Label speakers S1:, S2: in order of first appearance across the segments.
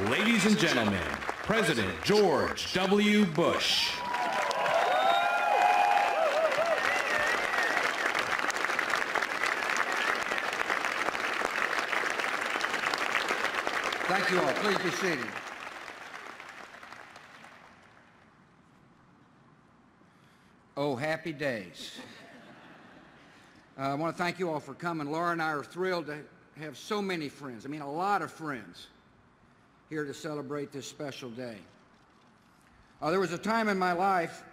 S1: Ladies and gentlemen, President George W. Bush.
S2: Thank you all. Please be seated. Oh, happy days. I want to thank you all for coming. Laura and I are thrilled to have so many friends, a lot of friends, here to celebrate this special day. There was a time in my life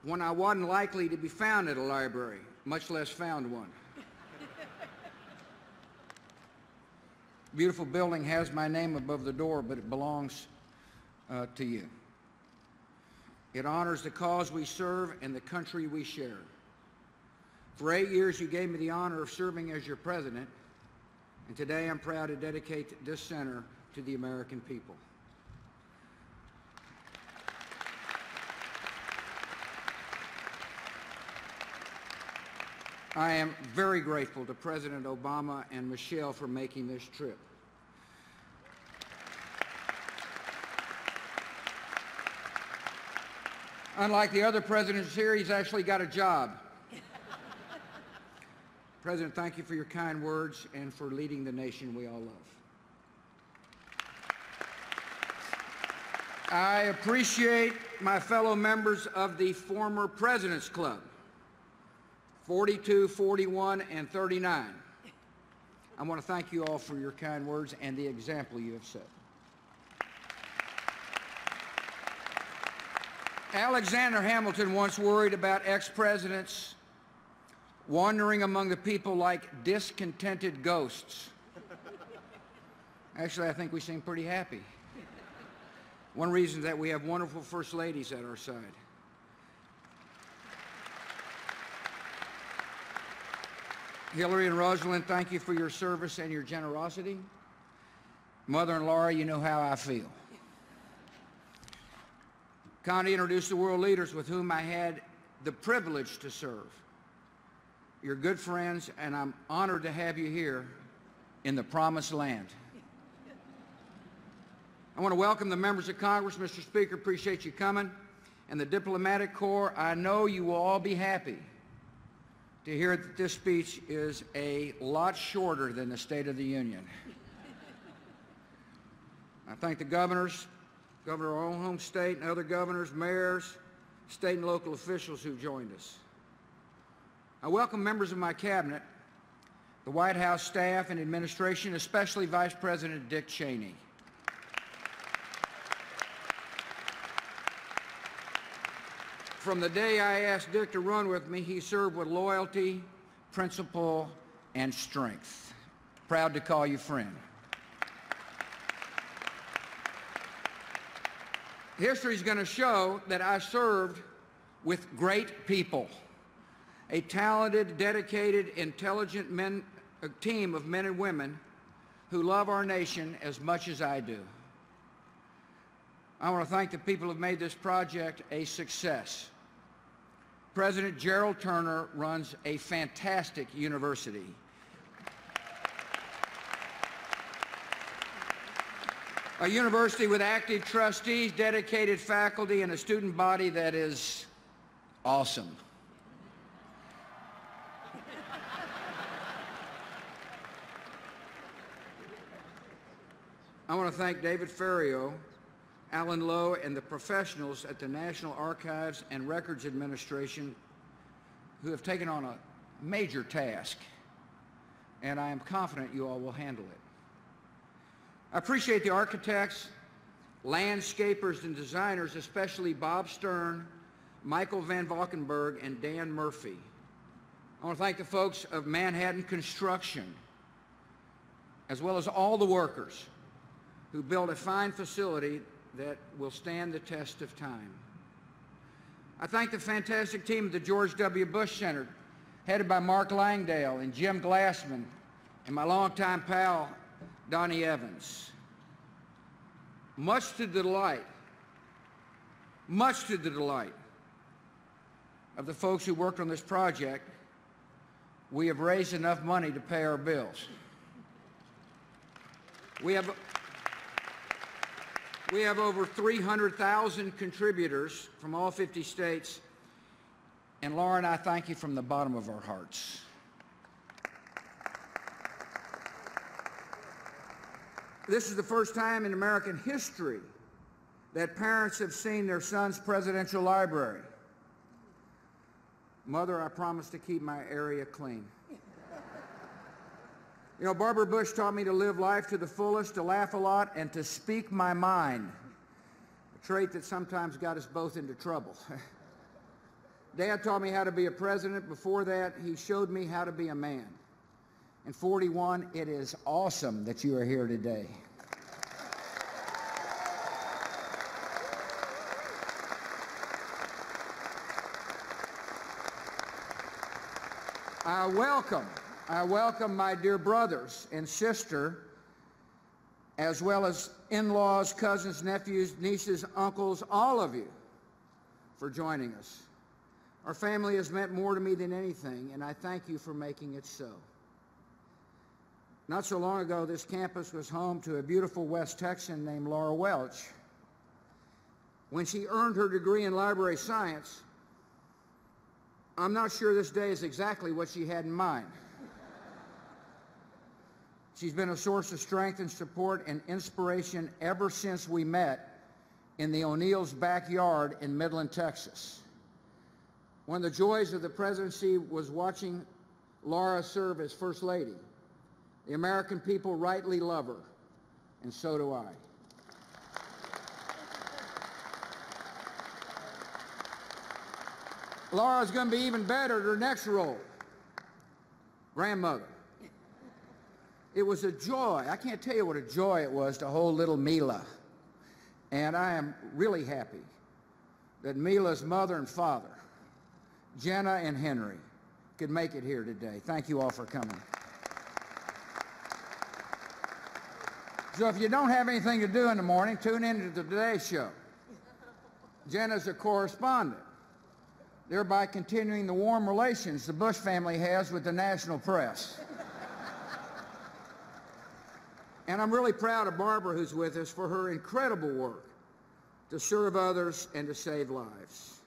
S2: when I wasn't likely to be found at a library, much less found one. Beautiful building has my name above the door, but it belongs to you. It honors the cause we serve and the country we share. For 8 years, you gave me the honor of serving as your president, and today I'm proud to dedicate this center to the American people. I am very grateful to President Obama and Michelle for making this trip. Unlike the other presidents here, he's actually got a job. President, thank you for your kind words and for leading the nation we all love. I appreciate my fellow members of the former President's Club, 42, 41, and 39. I want to thank you all for your kind words and the example you have set. Alexander Hamilton once worried about ex-presidents wandering among the people like discontented ghosts. Actually, I think we seem pretty happy. One reason is that we have wonderful first ladies at our side. Hillary and Rosalind, thank you for your service and your generosity. Mother and Laura, you know how I feel. Connie introduced the world leaders with whom I had the privilege to serve. You're good friends, and I'm honored to have you here in the promised land. I want to welcome the members of Congress. Mr. Speaker, appreciate you coming. And the diplomatic corps, I know you will all be happy to hear that this speech is a lot shorter than the State of the Union. I thank the governors, Governor of our own home state, and other governors, mayors, state and local officials who've joined us. I welcome members of my cabinet, the White House staff and administration, especially Vice President Dick Cheney. From the day I asked Dick to run with me, he served with loyalty, principle, and strength. Proud to call you friend. History is going to show that I served with great people, a talented, dedicated, intelligent team of men and women who love our nation as much as I do. I want to thank the people who have made this project a success. President Gerald Turner runs a fantastic university. A university with active trustees, dedicated faculty, and a student body that is awesome. I want to thank David Ferriero, Alan Lowe, and the professionals at the National Archives and Records Administration who have taken on a major task, and I am confident you all will handle it. I appreciate the architects, landscapers, and designers, especially Bob Stern, Michael Van Valkenburg, and Dan Murphy. I want to thank the folks of Manhattan Construction, as well as all the workers who built a fine facility that will stand the test of time. I thank the fantastic team of the George W. Bush Center, headed by Mark Langdale and Jim Glassman, and my longtime pal, Donnie Evans. Much to the delight of the folks who worked on this project, we have raised enough money to pay our bills. We have We have over 300,000 contributors from all 50 states. And Laura and I thank you from the bottom of our hearts. This is the first time in American history that parents have seen their son's presidential library. Mother, I promise to keep my area clean. You know, Barbara Bush taught me to live life to the fullest, to laugh a lot, and to speak my mind, a trait that sometimes got us both into trouble. Dad taught me how to be a president. Before that, he showed me how to be a man. And 41, it is awesome that you are here today. I welcome my dear brothers and sister, as well as in-laws, cousins, nephews, nieces, uncles, all of you, for joining us. Our family has meant more to me than anything, and I thank you for making it so. Not so long ago, this campus was home to a beautiful West Texan named Laura Welch. When she earned her degree in library science, I'm not sure this day is exactly what she had in mind. She's been a source of strength and support and inspiration ever since we met in the O'Neill's backyard in Midland, Texas. One of the joys of the presidency was watching Laura serve as First Lady. The American people rightly love her, and so do I. Laura's going to be even better at her next role, grandmother. It was a joy. I can't tell you what a joy it was to hold little Mila. And I am really happy that Mila's mother and father, Jenna and Henry, could make it here today. Thank you all for coming. So if you don't have anything to do in the morning, tune in to the Today Show. Jenna's a correspondent, thereby continuing the warm relations the Bush family has with the national press. And I'm really proud of Barbara, who's with us, for her incredible work to serve others and to save lives.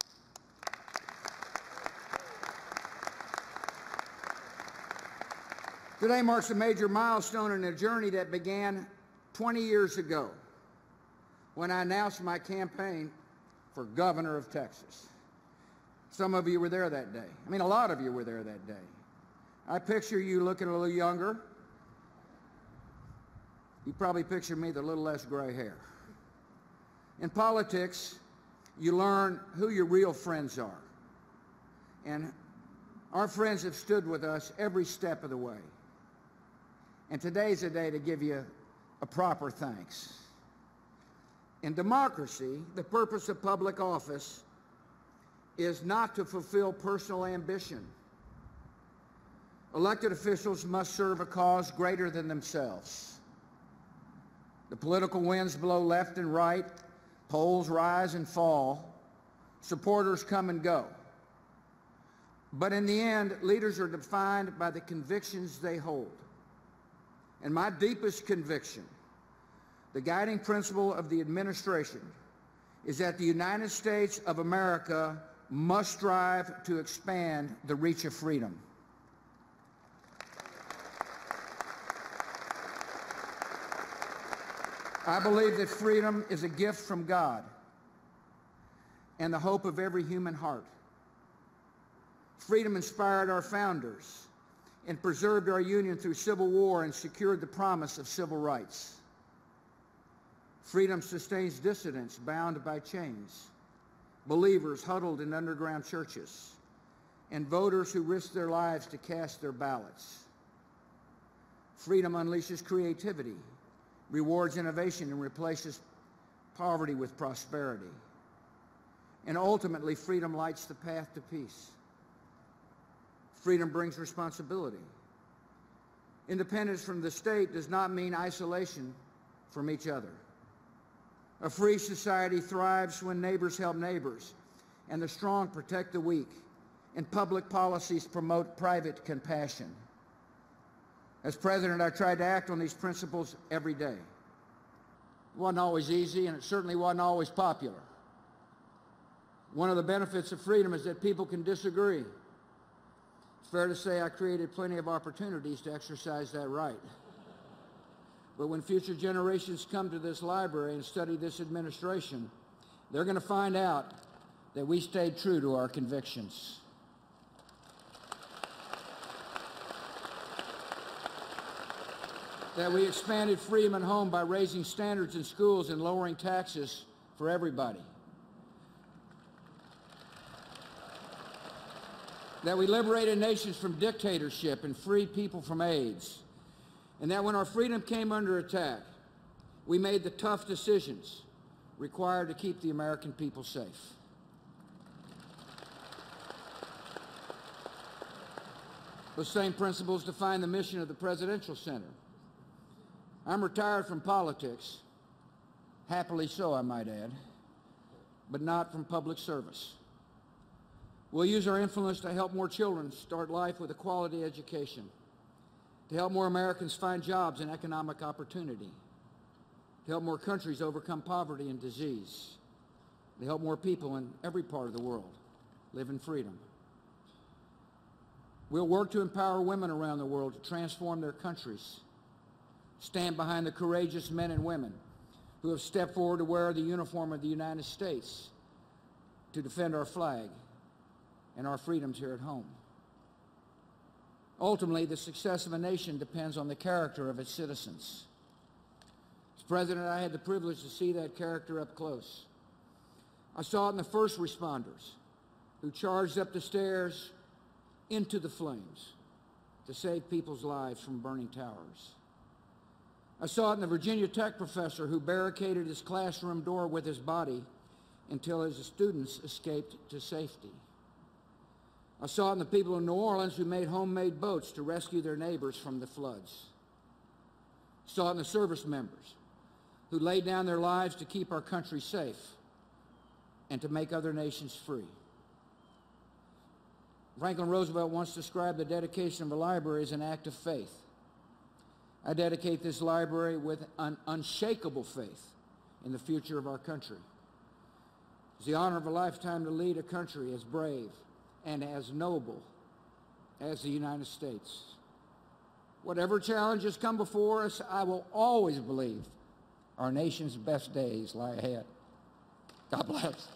S2: Today marks a major milestone in a journey that began 20 years ago when I announced my campaign for governor of Texas. Some of you were there that day. I mean, a lot of you were there that day. I picture you looking a little younger. You probably picture me with a little less gray hair. In politics, you learn who your real friends are. And our friends have stood with us every step of the way. And today's a day to give you a proper thanks. In democracy, the purpose of public office is not to fulfill personal ambition. Elected officials must serve a cause greater than themselves. The political winds blow left and right, polls rise and fall, supporters come and go. But in the end, leaders are defined by the convictions they hold. And my deepest conviction, the guiding principle of the administration, is that the United States of America must strive to expand the reach of freedom. I believe that freedom is a gift from God and the hope of every human heart. Freedom inspired our founders and preserved our union through civil war and secured the promise of civil rights. Freedom sustains dissidents bound by chains, believers huddled in underground churches, and voters who risk their lives to cast their ballots. Freedom unleashes creativity, rewards innovation, and replaces poverty with prosperity. And ultimately, freedom lights the path to peace. Freedom brings responsibility. Independence from the state does not mean isolation from each other. A free society thrives when neighbors help neighbors, and the strong protect the weak, and public policies promote private compassion. As president, I tried to act on these principles every day. It wasn't always easy, and it certainly wasn't always popular. One of the benefits of freedom is that people can disagree. It's fair to say I created plenty of opportunities to exercise that right. But when future generations come to this library and study this administration, they're going to find out that we stayed true to our convictions. That we expanded freedom at home by raising standards in schools and lowering taxes for everybody. That we liberated nations from dictatorship and freed people from AIDS. And that when our freedom came under attack, we made the tough decisions required to keep the American people safe. Those same principles define the mission of the Presidential Center. I'm retired from politics, happily so, I might add, but not from public service. We'll use our influence to help more children start life with a quality education, to help more Americans find jobs and economic opportunity, to help more countries overcome poverty and disease, to help more people in every part of the world live in freedom. We'll work to empower women around the world to transform their countries, stand behind the courageous men and women who have stepped forward to wear the uniform of the United States to defend our flag and our freedoms here at home. Ultimately, the success of a nation depends on the character of its citizens. As president, I had the privilege to see that character up close. I saw it in the first responders who charged up the stairs into the flames to save people's lives from burning towers. I saw it in the Virginia Tech professor who barricaded his classroom door with his body until his students escaped to safety. I saw it in the people in New Orleans who made homemade boats to rescue their neighbors from the floods. I saw it in the service members who laid down their lives to keep our country safe and to make other nations free. Franklin Roosevelt once described the dedication of a library as an act of faith. I dedicate this library with an unshakable faith in the future of our country. It's the honor of a lifetime to lead a country as brave and as noble as the United States. Whatever challenges come before us, I will always believe our nation's best days lie ahead. God bless.